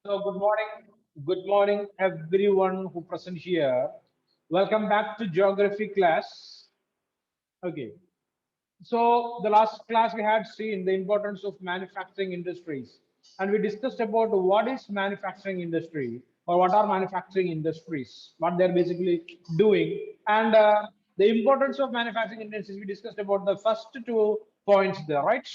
So good morning, everyone who present here. Welcome back to geography class. Okay, so the last class we had seen the importance of manufacturing industries, and we discussed about what is manufacturing industry or what are manufacturing industries, what they're basically doing, and the importance of manufacturing industries. We discussed about the first 2 points there, right?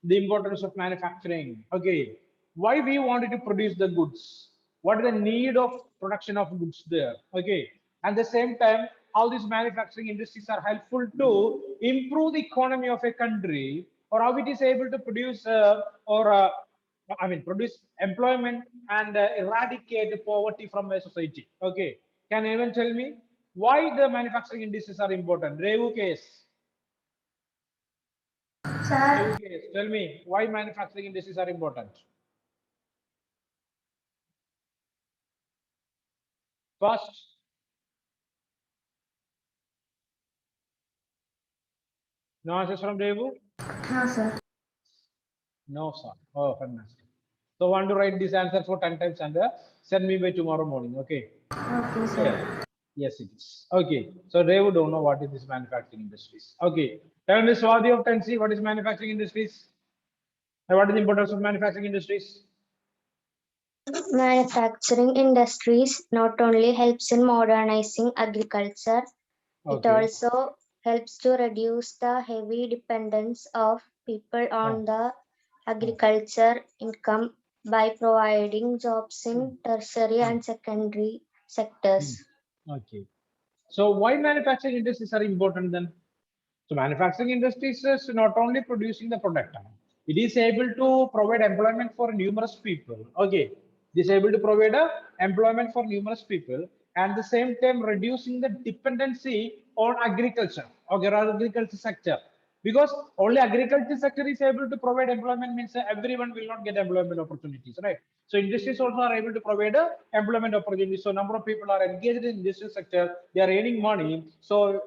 The importance of manufacturing. Okay, why we wanted to produce the goods, what is the need of production of goods there. Okay, at the same time how these manufacturing industries are helpful to improve the economy of a country, or how it is able to produce or produce employment and eradicate poverty from a society. Okay, can anyone tell me why the manufacturing industries are important? Revu case. Sir, Revu case, tell me why manufacturing industries are important. First, no answers from Revu. no, sir. No, sir. Oh, fantastic. So, want to write this answer for 10 times and send me by tomorrow morning. Okay. Okay, Clear? sir. Yes, it is. Okay. So, they would don't know what is this manufacturing industries. Okay. Tell me, Swati of Tensi, what is manufacturing industries? And what is the importance of manufacturing industries? Manufacturing industries not only helps in modernizing agriculture, it Okay. also helps to reduce the heavy dependence of people Oh, on the oh. agriculture income by providing jobs Hmm, in tertiary hmm, and secondary hmm. sectors. Okay. So, why manufacturing industries are important then? So manufacturing industries is not only producing the product, it is able to provide employment for numerous people. Okay, it is able to provide employment for numerous people, and the same time reducing the dependency on agriculture or agriculture sector. Because only agriculture sector is able to provide employment means everyone will not get employment opportunities, right? So industries also are able to provide employment opportunities. So number of people are engaged in industrial sector, they are earning money. So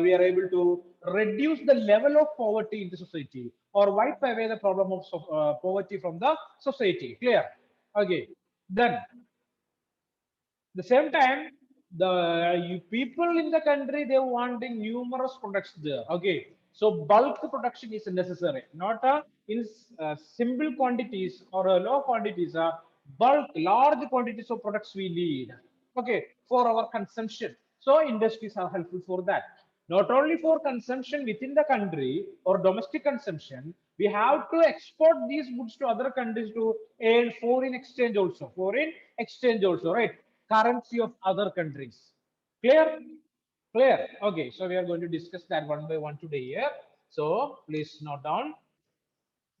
we are able to reduce the level of poverty in the society or wipe away the problem of poverty from the society. Clear? Okay. Then the same time the people in the country they wanting numerous products there. Okay, so bulk production is necessary, not in simple quantities or low quantities, bulk large quantities of products we need, okay, for our consumption. So industries are helpful for that, not only for consumption within the country or domestic consumption. We have to export these goods to other countries to earn foreign exchange also, foreign exchange also, right? Currency of other countries. Clear? Clear. Okay, so we are going to discuss that one by one today here. So please note down.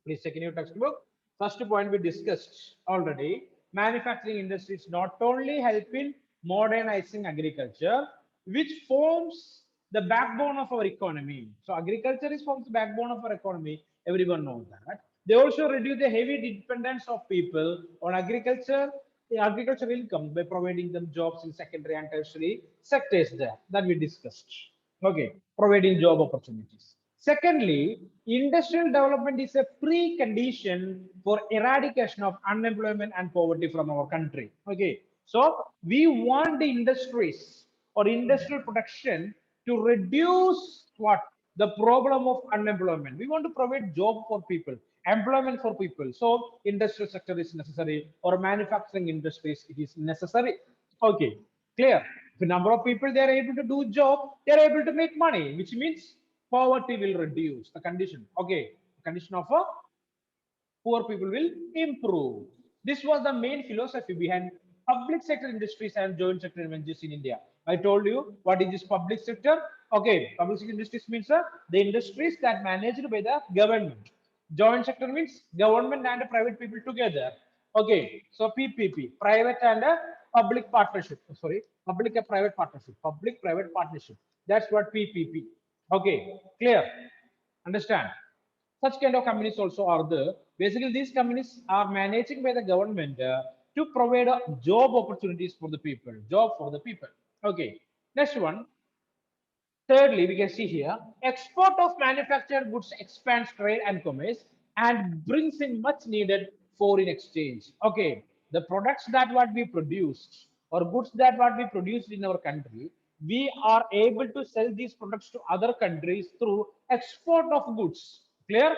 Please check in your textbook. First point we discussed already. Manufacturing industries not only help in modernizing agriculture, which forms the backbone of our economy. So agriculture is forms the backbone of our economy. Everyone knows that. They also reduce the heavy dependence of people on agriculture, the agricultural income by providing them jobs in secondary and tertiary sectors there that we discussed. Okay, providing job opportunities. Secondly, industrial development is a precondition for eradication of unemployment and poverty from our country. Okay, so we want the industries or industrial production to reduce what the problem of unemployment. We want to provide job for people, employment for people. So industrial sector is necessary, or manufacturing industries it is necessary. Okay, clear. If a number of people they are able to do job, they are able to make money, which means poverty will reduce. The condition, okay, condition of a poor people will improve. This was the main philosophy behind public sector industries and joint sector industries in India. I told you what is this public sector. Okay, public sector industries means the industries that managed by the government. Joint sector means government and private people together. Okay, so PPP, private and public partnership. Sorry, public and private partnership. Public private partnership. That's what PPP. Okay, clear? Understand? Such kind of companies also are there. Basically, these companies are managing by the government to provide job opportunities for the people, job for the people. Okay, next one. Thirdly, we can see here, export of manufactured goods expands trade and commerce and brings in much needed foreign exchange. Okay, the products that what we produced or goods that what we produced in our country, we are able to sell these products to other countries through export of goods. Clear?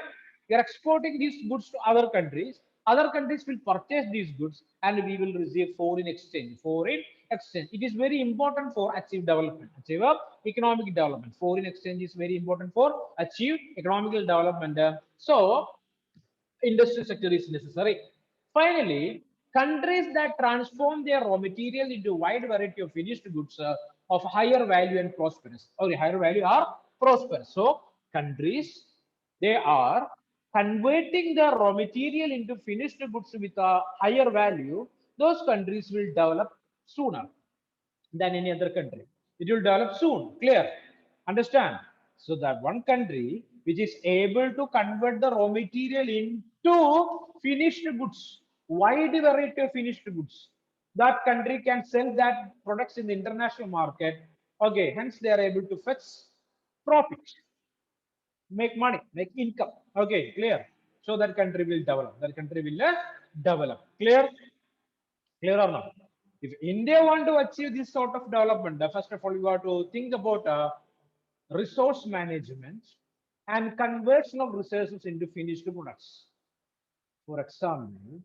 We are exporting these goods to other countries. Other countries will purchase these goods and we will receive foreign exchange. Foreign exchange, it is very important for achieve development, achieve economic development. Foreign exchange is very important for achieve economical development. So industrial sector is necessary. Finally, countries that transform their raw material into a wide variety of finished goods of higher value and prosperous, or higher value are prosperous. So countries, they are converting their raw material into finished goods with a higher value. Those countries will develop sooner than any other country. It will develop soon. Clear? Understand? So that one country which is able to convert the raw material into finished goods, wide variety of finished goods, that country can sell that products in the international market. Okay, hence they are able to fetch profit, make money, make income. Okay, clear? So that country will develop. That country will develop. Clear? Clear or not? If India want to achieve this sort of development, first of all, you have to think about resource management and conversion of resources into finished products. For example,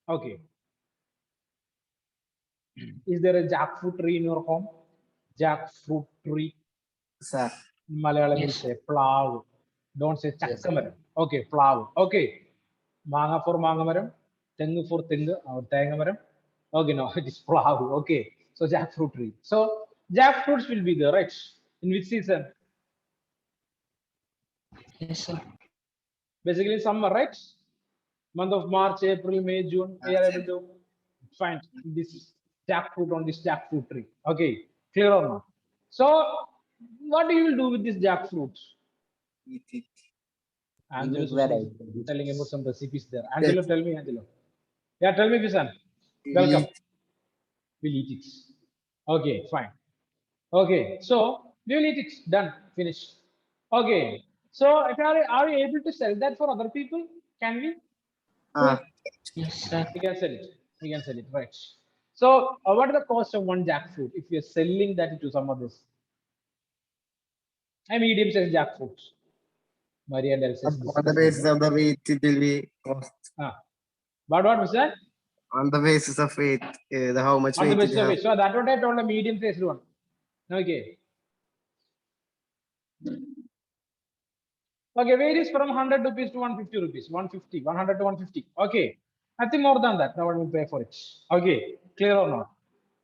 okay, is there a jackfruit tree in your home? Jackfruit tree. Sir. Malayalam will Yes. say plow. Don't say Yes. chakkamaram. Okay, plow. Okay. Manga for mangamaram, tengu for tengu, or tangamaram. Okay, no, it is plow. Okay. So jackfruit tree. So jackfruits will be there, right? In which season? Yes, sir. Basically summer, right? Month of March, April, May, June, we are able to find this jackfruit on this jackfruit tree. Okay, clear or not? So what do you do with this jackfruit? Eat it. Angelo Make variety. is telling about some recipes there. Angelo, tell me, Angelo. Yeah, tell me, Visan. We Welcome. eat. We'll eat it. Okay, fine. Okay, so we will eat it. Done. Finished. Okay. So if are we able to sell that for other people? Can we? Yes, sir. We can sell it. We can sell it, right? So what is the cost of one jackfruit if we are selling that to some others? A medium-sized jackfruit. Maria Del says On the basis of the weight, it will be cost. What was that? On the basis of weight, the how much On the weight it basis of has. it. So that's what I told, a medium-sized one. Okay. Okay, varies from 100 rupees to 150 rupees, 150, 100 to 150. Okay, nothing more than that. No one will pay for it. Okay, clear or not?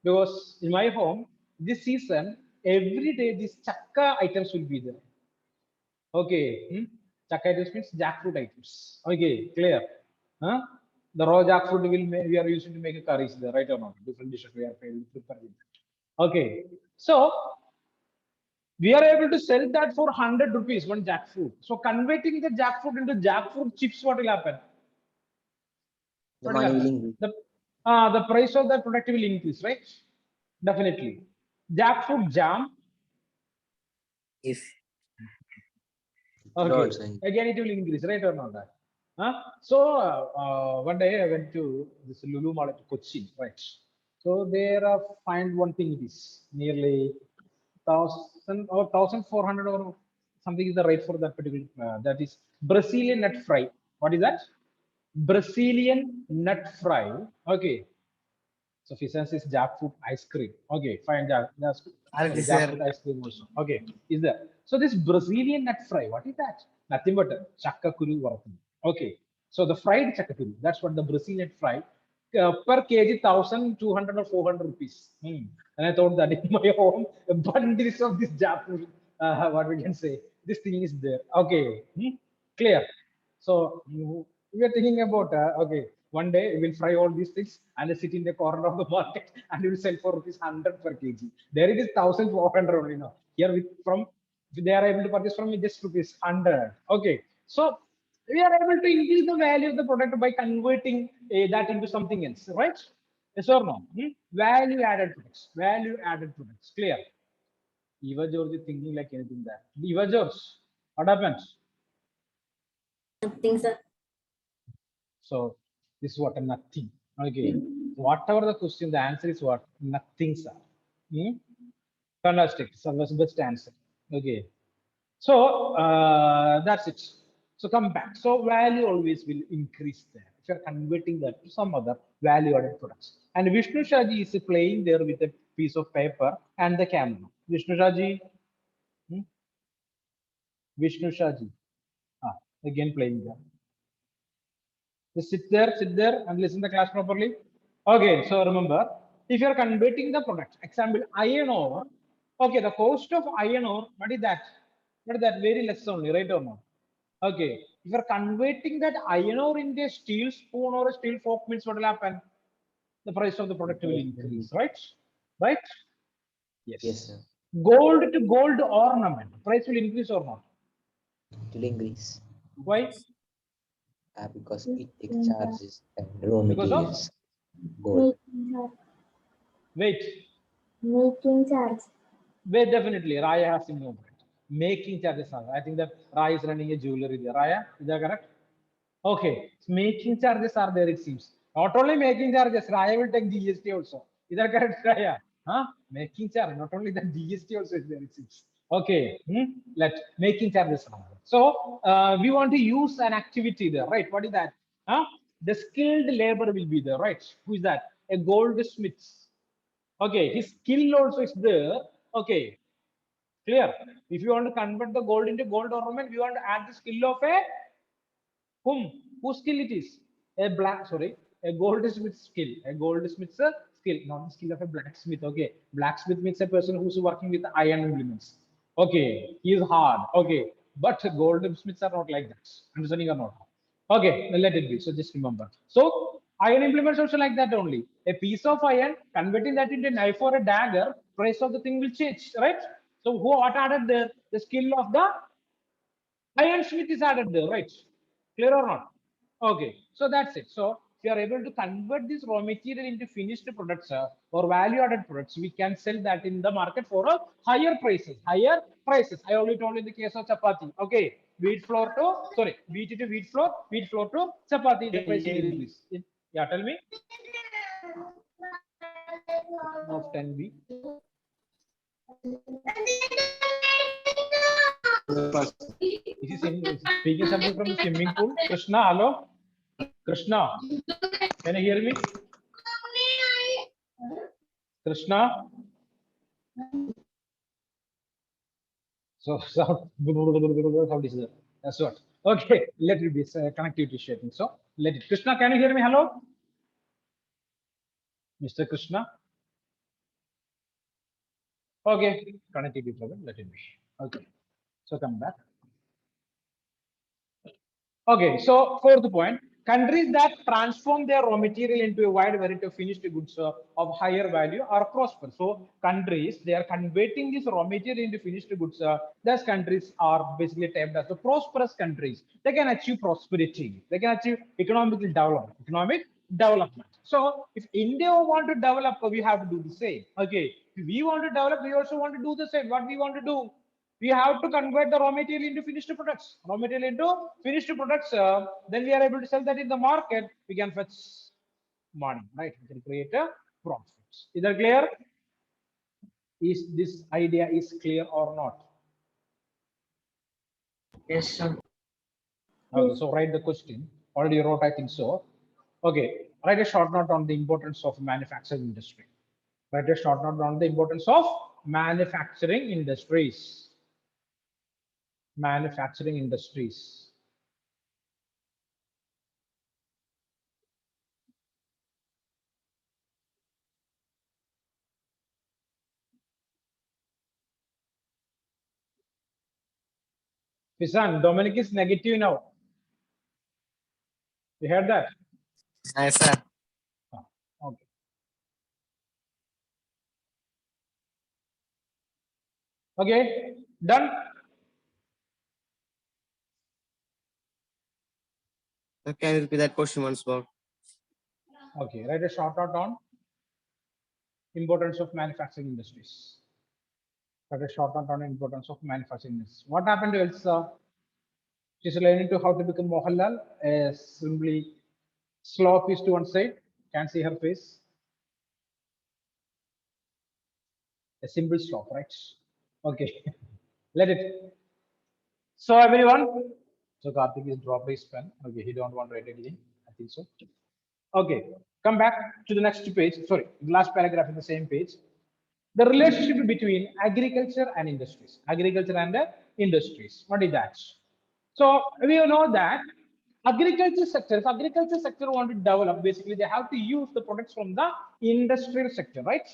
Because in my home, this season, every day these chakka items will be there. Okay, chakka items means jackfruit items. Okay, clear? Huh? The raw jackfruit we are using to make a curries there, right or not? Different dishes we are preparing. Okay, so we are able to sell that for 100 rupees, one jackfruit. So converting the jackfruit into jackfruit chips, what will happen? The What money will will happen? increase. The price of that product will increase, right? Definitely. Jackfruit jam. Yes. Okay. Also. Again, it will increase, right or not? That. So one day I went to this Lulu Mall at Kochi, right? So there I find one thing, it is nearly 1,400 or something is the rate for that particular. That is Brazilian nut fry. What is that? Brazilian nut fry. Okay. So Fisans is jackfruit ice cream. Okay, fine. Sorry, Sir. jackfruit ice cream also. Okay, is there? So this Brazilian nut fry, what is that? Nothing but chakkakuru varathu. Okay, so the fried chakkakuru, that's what the Brazilian fry. Per kg 1,200 or 400 rupees. And I thought that in my home, bundles of this jackfruit, what we can say, this thing is there. Okay, clear. So we are thinking about okay, one day we will fry all these things and sit in the corner of the market and we will sell for rupees 100 per kg. There it is 1,400 only now. Here with from they are able to purchase from me just rupees 100. Okay, so we are able to increase the value of the product by converting that into something else, right? Yes or no? Value added products. Value added products. Clear? Eva George is thinking like anything that. Eva George, what happens? Nothing, sir. So this is what a nothing. Okay. Whatever the question, the answer is what? Nothing, sir. Fantastic. So that's the best answer. Okay. So that's it. So come back. So value always will increase there. If you're converting that to some other value-added products. And Vishnu Shaji is playing there with a piece of paper and the camera. Vishnu Shaji. Vishnu Shaji. Again playing there. Just sit there and listen to the class properly. Okay, so remember, if you're converting the product, example, iron ore, okay, the cost of iron ore, what is that? What is that? Very less only, right or not? Okay, if you're converting that iron ore into a steel spoon or a steel fork, means what will happen? The price of the product will increase, right? Right? Yes. Yes, sir. Gold to gold ornament, price will increase or not? It will increase Why? because it takes charges and raw Because of materials. Gold. wait. Making charge. Wait, definitely. Raya has involved. Making charges are. I think that Raya is running a jewelry there. Raya, is that correct? Okay. Making charges are there, it seems. Not only making charges, Raya will take GST also. Is that correct, Raya? Huh? Making charge. Not only that, GST also is there, it seems. Okay. Let making charges are there. So we want to use an activity there, right? What is that? Huh? The skilled labor will be there, right? Who is that? A goldsmith. Okay, his skill also is there. Okay, clear. If you want to convert the gold into gold ornament, we want to add the skill of a whom? Whose skill it is? A goldsmith skill. A goldsmith's skill, not the skill of a blacksmith. Okay, blacksmith means a person who's working with iron implements. Okay, he is hard. Okay, but goldsmiths are not like that. Understanding or not? Okay, let it be. So just remember. So iron implements also like that only. A piece of iron, converting that into a knife or a dagger, price of the thing will change, right? So what added there? The skill of the iron smith is added there, right? Clear or not? Okay, so that's it. So if you are able to convert this raw material into finished products or value-added products, we can sell that in the market for a higher prices. Higher prices. I only told in the case of chapati. Okay, wheat flour to wheat to wheat flour to chapati. The price will increase. Yeah, tell me. Of 10B. Is he speaking something from the swimming pool? Krishna, hello? Krishna, can you hear me? Krishna? So how this is that's what. Okay, let it be connectivity sharing. So let it. Krishna, can you hear me? Hello? Mr. Krishna? Okay, connectivity problem, let it be. Okay, so come back. Okay, so fourth point, countries that transform their raw material into a wide variety of finished goods of higher value are prosperous. So countries, they are converting this raw material into finished goods. Those countries are basically termed as the prosperous countries. They can achieve prosperity. They can achieve economic development. So if India want to develop, we have to do the same. Okay, if we want to develop, we also want to do the same. What we want to do? We have to convert the raw material into finished products. Raw material into finished products. Then we are able to sell that in the market. We can fetch money, right? We can create a profit. Is that clear? Is this idea is clear or not? Yes, sir. Okay, so write the question. Already wrote, I think so. Okay, write a short note on the importance of manufacturing industry. Write a short note on the importance of manufacturing industries. Manufacturing industries. Pisan, Dominic is negative now. You heard that? Yes, sir. Okay. Okay, done. So can you repeat that question once more? Okay, write a short note on importance of manufacturing industries. Write a short note on importance of manufacturing industries. What happened to Elsa? She's learning to how to become Mohanlal. Simply slope is to one side, Can't see her face. A simple slope, right? Okay, let it. So everyone, so Karthik is dropped his pen. Okay, he don't want to write anything. I think so. Okay, come back to the next page. Sorry, last paragraph in the same page. The relationship between agriculture and industries. Agriculture and industries. What is that? So we know that agriculture sector, if agriculture sector want to develop, basically they have to use the products from the industrial sector, right?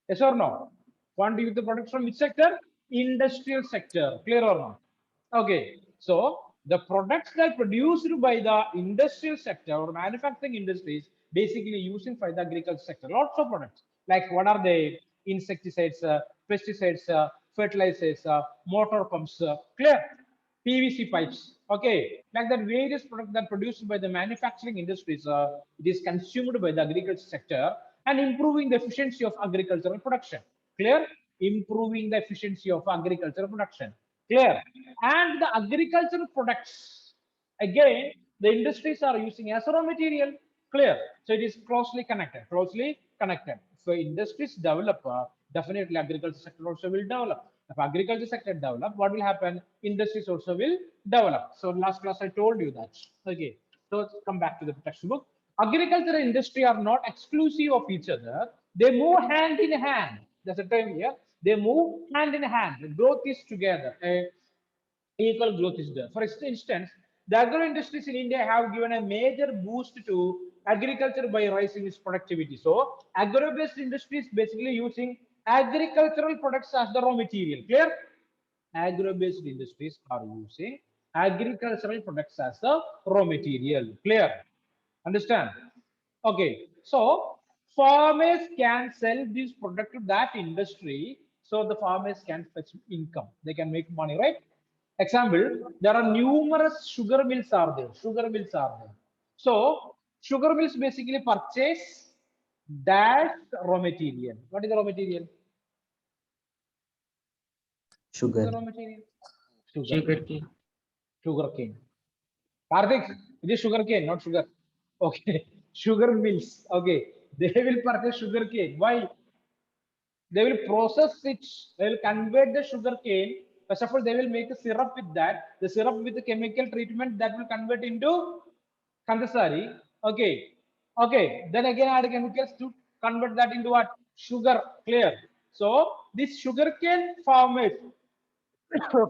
Yes or no? Want to use the products from which sector? Industrial sector. Clear or not? Okay. So the products that produced by the industrial sector or manufacturing industries basically using by the agriculture sector. Lots of products. Like what are they? Insecticides, pesticides, fertilizers, motor pumps. Clear? PVC pipes. Okay, like that various products that are produced by the manufacturing industries, it is consumed by the agriculture sector and improving the efficiency of agricultural production. Clear? Improving the efficiency of agricultural production. Clear? And the agricultural products, again, the industries are using as a raw material. Clear? So it is closely connected. Closely connected. So industries develop, definitely agriculture sector also will develop. If agriculture sector develop, what will happen? Industries also will develop. So last class I told you that. Okay. So let's come back to the textbook. Agriculture and industry are not exclusive of each other. They move hand in hand. That's the term here. They move hand in hand. The growth is together. Equal growth is there. For instance, the agro industries in India have given a major boost to agriculture by raising its productivity. So, agro-based industries basically using agricultural products as the raw material. Clear? Agro-based industries are using agricultural products as the raw material. Clear? Understand? Okay. So, farmers can sell this product to that industry. So, the farmers can fetch income. They can make money, right? Example, there are numerous sugar mills are there. Sugar mills are there. So sugar mills basically purchase that raw material. What is the raw material? What is Sugar. the raw material? Sugar cane. Sugar cane. Karthik, it is sugar cane, not sugar. Okay. Sugar mills. Okay. They will purchase sugar cane. Why? They will process it. They will convert the sugar cane. First of all, they will make a syrup with that. The syrup with the chemical treatment that will convert into Kandasari. Okay. Okay. Then again add chemicals to convert that into what? Sugar. Clear. So this sugar cane farmers,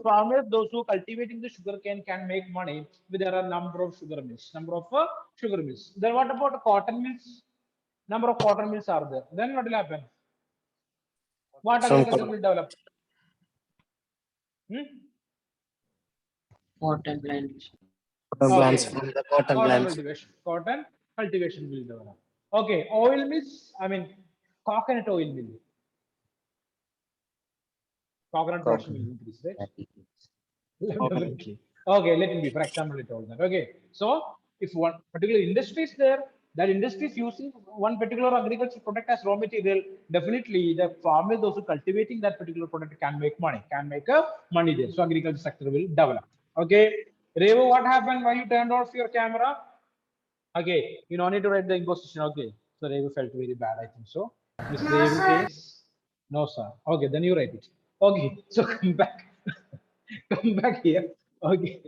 farmers, those who cultivating the sugar cane can make money with there are number of sugar mills. Number of sugar mills. Then what about cotton mills? Number of cotton mills are there. Then what will happen? What Some agriculture will develop? cotton plants. Okay. Plants from the cotton Cotton plants. cultivation. Cotton cultivation will develop. Okay. Oil mills. I mean, coconut oil mill. Coconut production will increase, right? Definitely. Okay. Let it be. For example, I told that. Okay. So if one particular industry is there, that industry is using one particular agricultural product as raw material, definitely the farmers, those who cultivating that particular product can make money, can make a money there. So agriculture sector will develop. Okay. Revo, what happened? Why you turned off your camera? Okay, you don't need to write the imposition. Okay, so Revu felt very bad, I think so. Miss Revu is no, sir. Okay, then you write it. Okay, so come back, come back here. Okay,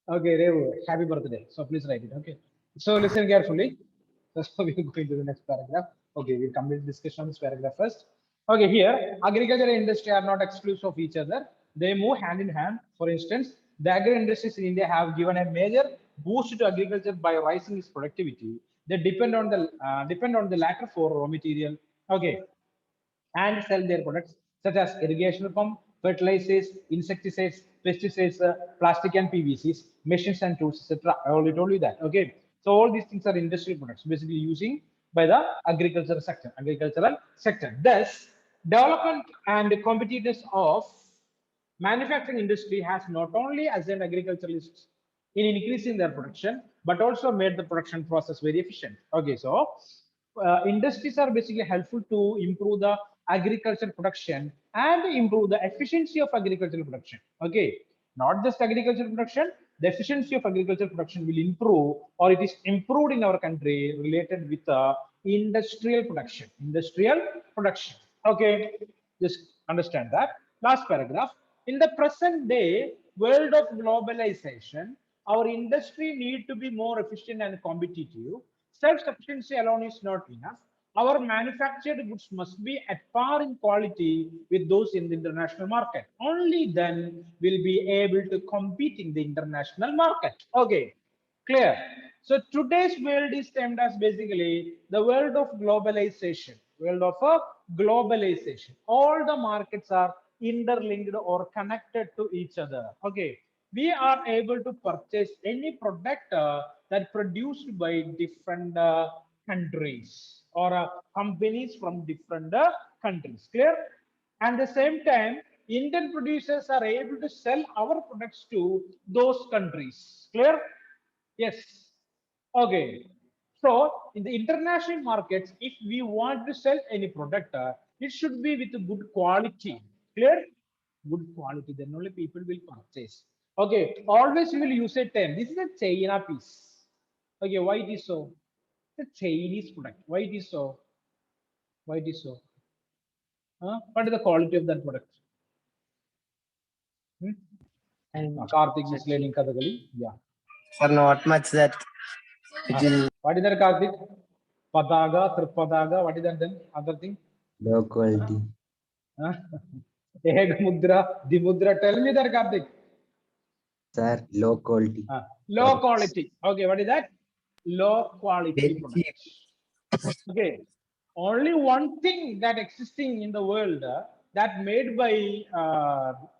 okay, Revu, happy birthday. So please write it. Okay, so listen carefully. So we're going to the next paragraph. Okay, we'll complete discussion on this paragraph first. Okay, here agriculture and industry are not exclusive of each other. They move hand in hand. For instance, the agri industries in India have given a major boost to agriculture by rising its productivity. They depend on the latter for raw material. Okay, and sell their products such as irrigation pump, fertilizers, insecticides, pesticides, plastic and PVCs, machines and tools, etc. I already told you that. Okay, so all these things are industrial products, basically using by the agricultural sector. Thus, development and competitiveness of manufacturing industry has not only ascended agriculturalists in increasing their production, but also made the production process very efficient. Okay, so industries are basically helpful to improve the agriculture production and improve the efficiency of agricultural production. Okay, not just agricultural production, the efficiency of agricultural production will improve, or it is improved in our country related with industrial production. Industrial production. Okay, just understand that. Last paragraph. In the present day world of globalization, our industry need to be more efficient and competitive. Self-sufficiency alone is not enough. Our manufactured goods must be at par in quality with those in the international market. Only then will be able to compete in the international market. Okay, clear. So today's world is termed as basically the world of globalization. World of globalization. All the markets are interlinked or connected to each other. Okay, we are able to purchase any product that produced by different countries or companies from different countries. Clear? And at the same time, Indian producers are able to sell our products to those countries. Clear? Yes. Okay. So in the international markets, if we want to sell any product, it should be with a good quality. Clear? Good quality. Then only people will purchase. Okay. Always we will use a term. This is a China piece. Okay. Why it is so? It's a Chinese product. Why it is so? Why it is so? What is the quality of that product? And Karthik is learning Kathakali. Yeah. For not much that it will What is that, Karthik? Padaga, Tripadaga. What is that then? Other thing? Low quality. Egg mudra, Dimudra. Tell me that, Karthik. Sir, low quality. Low quality. Okay, what is that? Low quality very product. cheap. Okay. Only one thing that existing in the world that made by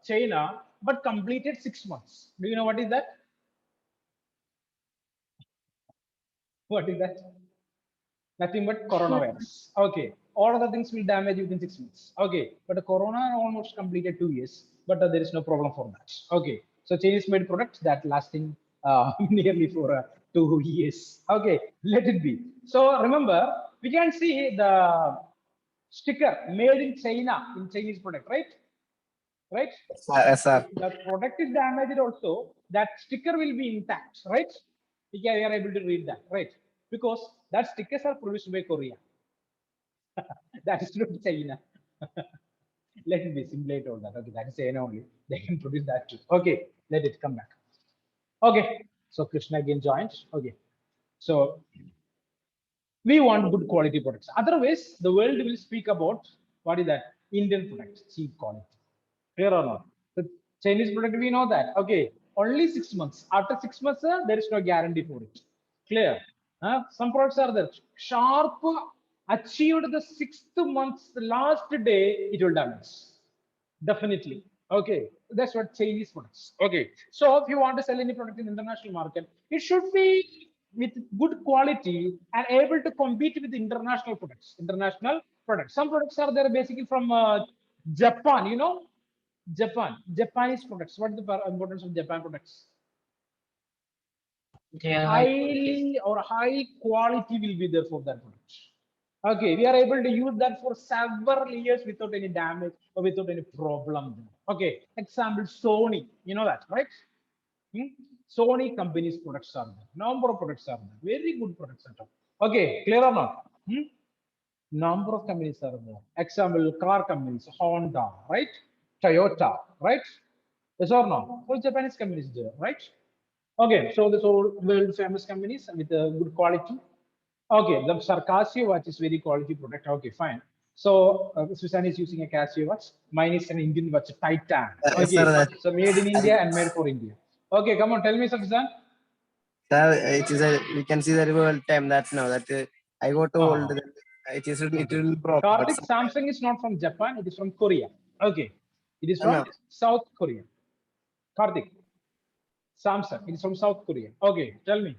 China, but completed 6 months. Do you know what is that? What is that? Nothing but coronavirus. Okay. All other things will damage within 6 months. Okay. But the corona almost completed 2 years, but there is no problem for that. Okay. So Chinese made products that lasting nearly for 2 years. Okay. Let it be. So remember, we can see the sticker made in China in Chinese product, right? Right? Yes, sir. The product is damaged also, that sticker will be intact, right? We are able to read that, right? Because that stickers are produced by Korea. That is not China. Let it be simulate all that. Okay, that is China only. They can produce that too. Okay, let it come back. Okay, so Krishna again joins. Okay, so we want good quality products. Otherwise, the world will speak about what is that? Indian products, cheap quality. Clear or not? The Chinese product, we know that. Okay, only 6 months. After 6 months, there is no guarantee for it. Clear? Some products are there. Sharp achieved the 6th month's last day, it will damage. Definitely. Okay, that's what Chinese products. Okay, so if you want to sell any product in the international market, it should be with good quality and able to compete with international products. International products. Some products are there basically from Japan. You know, Japanese products. What is the importance of Japan products? they are high Highly or high quality will be there for that product. Okay, we are able to use that for several years without any damage or without any problem. Okay, example Sony, you know that, right? Sony company's products are there. Number of products are there. Very good products are there. Okay, clear or not? Number of companies are there. Example, car companies, Honda, right? Toyota, right? Yes or no? All Japanese companies there, right? Okay, so this all world famous companies with good quality. Okay, the Casio watch is very quality product. Okay, fine. So Susan is using a Casio watch. Mine is an Indian watch, Titan. Yes, sir. Okay, so made in India and made for India. Okay, come on, tell me, Susan. Sir, it is a we can see the real time that now that I got old. It will broke. But Karthik, Samsung is not from Japan, it is from Korea. Okay, it is from No. South Korea. Karthik, Samsung, it is from South Korea. Okay, tell me.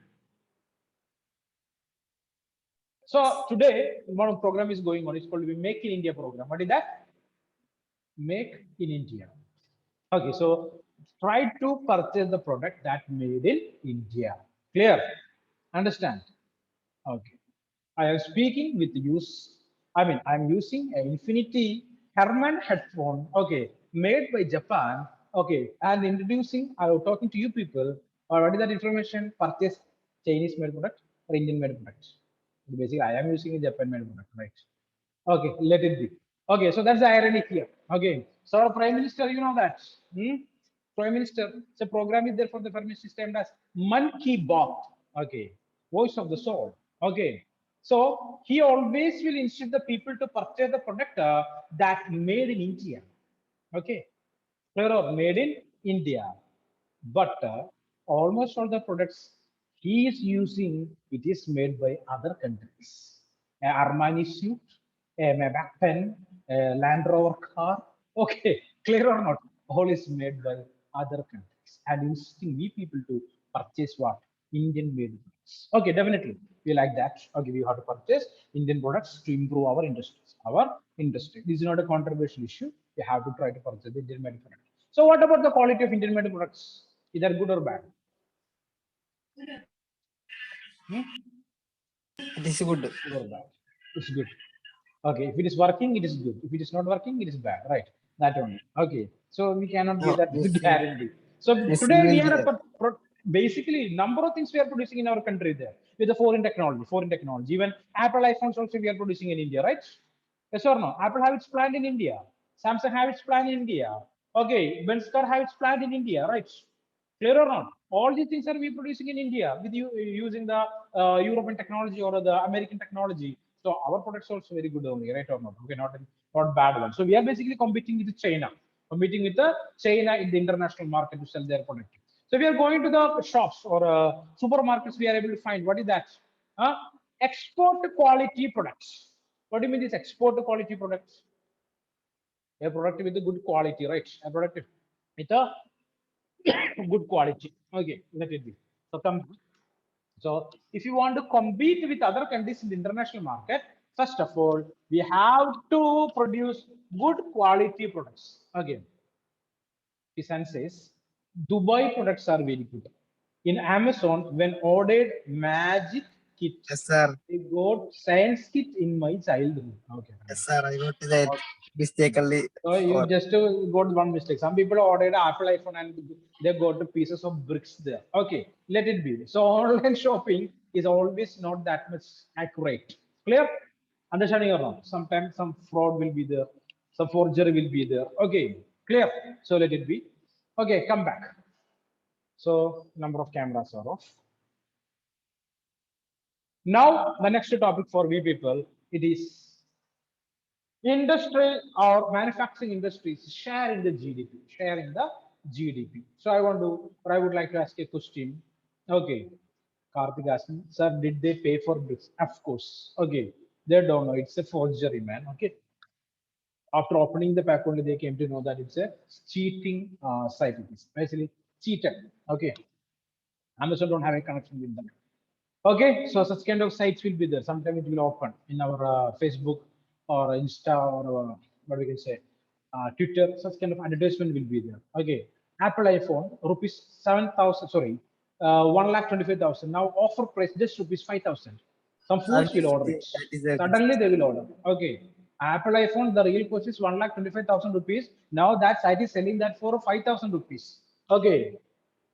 So today, one program is going on. It's called Make in India program. What is that? Make in India. Okay, so try to purchase the product that made in India. Clear? Understand? Okay. I am speaking with use. I'm using an Infinity Herman headphone. Okay, made by Japan. Okay, and introducing. I was talking to you people or what is that information? Purchase Chinese made product or Indian made product. Basically, I am using a Japan made product, right? Okay, let it be. Okay, so that's the irony here. Okay, so our Prime Minister, you know that. Prime Minister, it's a program is there for the Prime Minister system as Man Ki Baat. Okay, voice of the soul. Okay, so he always will instruct the people to purchase the product that made in India. Okay, clear or made in India. But almost all the products he is using, it is made by other countries. A Armani suit, a Maybach pen, a Land Rover car. Okay, clear or not? All is made by other countries and insisting we people to purchase what? Indian made products. Okay, definitely. We like that. Okay, we have to purchase Indian products to improve our industries. Our industry. This is not a controversial issue. We have to try to purchase the Indian made products. So what about the quality of Indian made products? Either good or bad? It is good. Good or bad? It's good. Okay, if it is working, it is good. If it is not working, it is bad. Right? That only. Okay. So we cannot give No, that this guarantee. So this today will we be are there. basically number of things we are producing in our country there with the foreign technology. Foreign technology. Even Apple iPhones also we are producing in India, right? Yes or no? Apple have its plant in India. Samsung have its plant in India. Okay, Benz car have its plant in India, right? Clear or not? All these things are we producing in India with you using the European technology or the American technology. So our products also very good only, right or not? Okay, not bad one. So we are basically competing with China, competing with the China in the international market to sell their product. So we are going to the shops or supermarkets. We are able to find what is that? Export quality products. What do you mean this export quality products? A product with a good quality, right? A product with a good quality. Okay, let it be. So come. So if you want to compete with other countries in the international market, first of all, we have to produce good quality products. Okay. Kisan says, Dubai products are very good. In Amazon, when ordered magic kit, Yes, sir. I got science kit in my childhood. Okay. Yes, sir. I got that mistakenly. So you Or just got one mistake. Some people ordered Apple iPhone and they got the pieces of bricks there. Okay, let it be. So online shopping is always not that much accurate. Clear? Understanding or not? Sometimes some fraud will be there, some forgery will be there. Okay, clear. So let it be. Okay, come back. So number of cameras are off. Now the next topic for we people, it is industry or manufacturing industries share in the GDP, share in the GDP. So I want to, or I would like to ask a question. Okay, Karthik asked me, sir, did they pay for bricks? Of course. Okay, they don't know. It's a forgery, man. Okay. After opening the pack only, they came to know that it's a cheating site. It is basically cheated. Okay. Amazon don't have a connection with them. Okay, so such kind of sites will be there. Sometimes it will open in our Facebook or Insta or what we can say, Twitter. Such kind of advertisement will be there. Okay, Apple iPhone rupees 7,000. Sorry, 1,25,000. Now offer price just rupees 5,000. Some fools will order it. That is a Suddenly they will order. Okay, Apple iPhone the real cost is 1,25,000 rupees. Now that site is selling that for 5,000 rupees. Okay,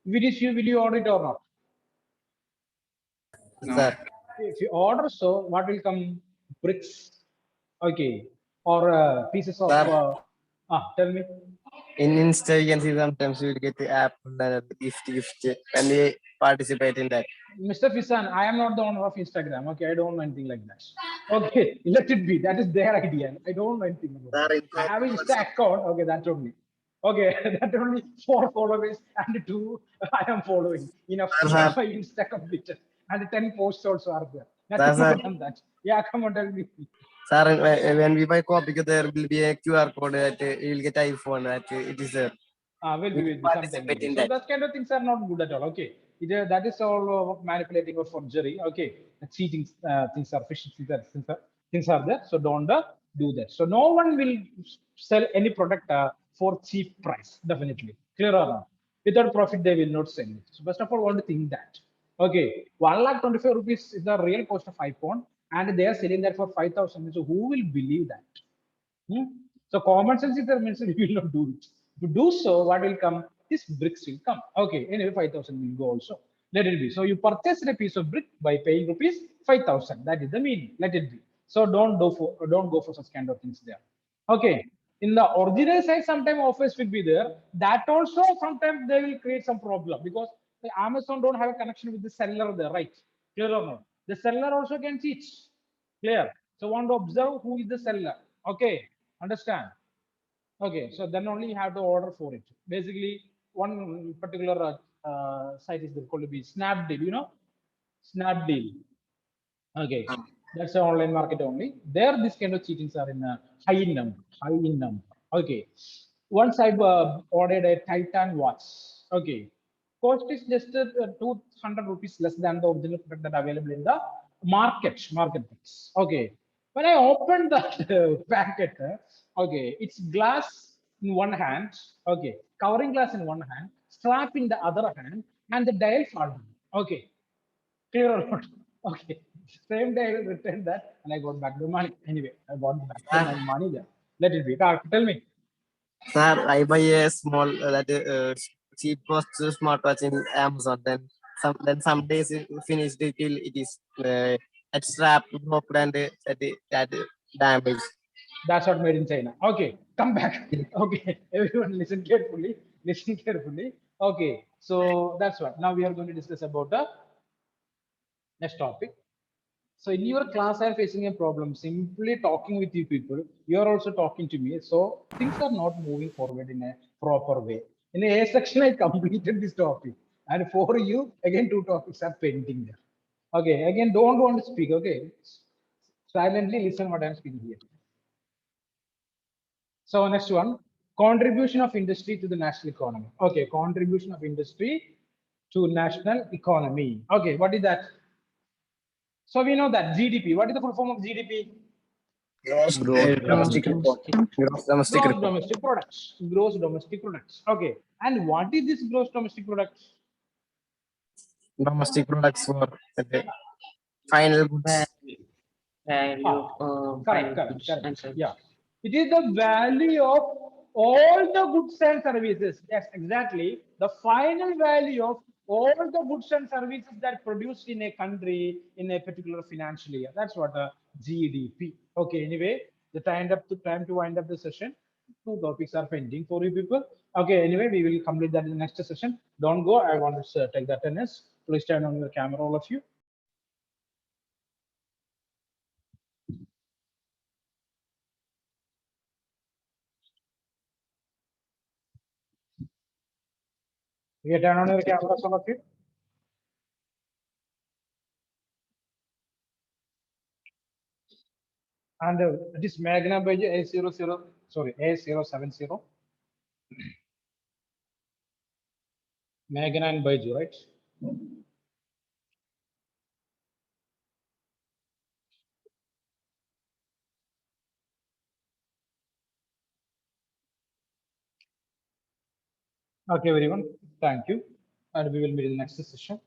will you order it or not? Now, sir. if you order, so what will come? Bricks, okay, or pieces of. Sir. Tell me. In Insta, you can see sometimes you will get the app gift when we participate in that. Mr. Fisan, I am not the owner of Instagram. Okay, I don't know anything like that. Okay, let it be. That is their idea. I don't know anything about Sir, that. in I have an Insta account. Okay, that only. Okay, that only 4 followers and 2 I am following. Enough. Sir. My Insta completed. And 10 posts also are there. Sir, Nothing more sir. than that. Yeah, come on, tell me. Sir, when we buy copy, there will be a QR code that you will get iPhone. That it is there. Will be sometime will Participate be. in So that. that kind of things are not good at all. Okay, that is all manipulating or forgery. Okay, cheating things are phishing things are there. So don't do that. So no one will sell any product for cheap price. Definitely, clear or not? Without profit, they will not sell it. So first of all, want to think that. Okay, 1,25,000 rupees is the real cost of iPhone, and they are selling that for 5,000. So who will believe that? So common sense is there means we will not do it. To do so, what will come? this bricks will come. Okay, anyway, 5,000 will go also. Let it be. So you purchased a piece of brick by paying rupees 5,000. That is the meaning. Let it be. So don't go for such kind of things there. Okay. In the original side, sometimes offers will be there. That also sometimes they will create some problem because the Amazon don't have a connection with the seller there, right? Clear or not? The seller also can cheat. Clear. So want to observe who is the seller. Okay. Understand? Okay, so then only you have to order for it. Basically, one particular site is called to be Snapdeal. You know, Snapdeal. Okay, that's the online market only. There, this kind of cheatings are in high in number. High in number. Okay. Once I ordered a Titan watch. Okay, cost is just 200 rupees less than the original product that available in the marketplace. Okay, when I opened that packet, okay, it's glass in one hand, okay, covering glass in one hand, strap in the other hand, and the dial falling. Okay, clear or not? Okay, same day I will return that and I got back the money. Anyway, I got back my money there. Let it be. Tell me. Sir, I buy a small cheap cost smartwatch in Amazon. Then some days it finished till it is at strap broken and that damaged. That's what made in China. Okay, come back. Okay, everyone listen carefully. Listen carefully. Okay, so that's what. Now we are going to discuss about the next topic. So in your class, I'm facing a problem. Simply talking with you people, you are also talking to me. So things are not moving forward in a proper way. In A section, I completed this topic. And for you, again, two topics are pending there. Okay, again, don't want to speak. Okay, silently listen what I'm speaking here. So next one, contribution of industry to the national economy. Okay, contribution of industry to national economy. Okay, what is that? So we know that GDP. What is the full form of GDP? Gross Domestic domestic report. product. Gross domestic Gross report. domestic products. Gross domestic products. Okay, and what is this gross domestic products? Domestic products for the final goods. Value of Correct, final correct, goods and correct. services. Yeah, it is the value of all the goods and services. Yes, exactly. The final value of all the goods and services that produced in a country in a particular financial year. That's what GDP. Okay. Anyway, the time to wind up the session. Two topics are pending for you people. Okay. Anyway, we will complete that in the next session. Don't go. I want to take the attendance. Please turn on your camera, all of you. You turn on your cameras, all of you. And it is Magna by A00, sorry, A070. Magna and Baiju, right? Okay, everyone. Thank you. And we will meet in the next session.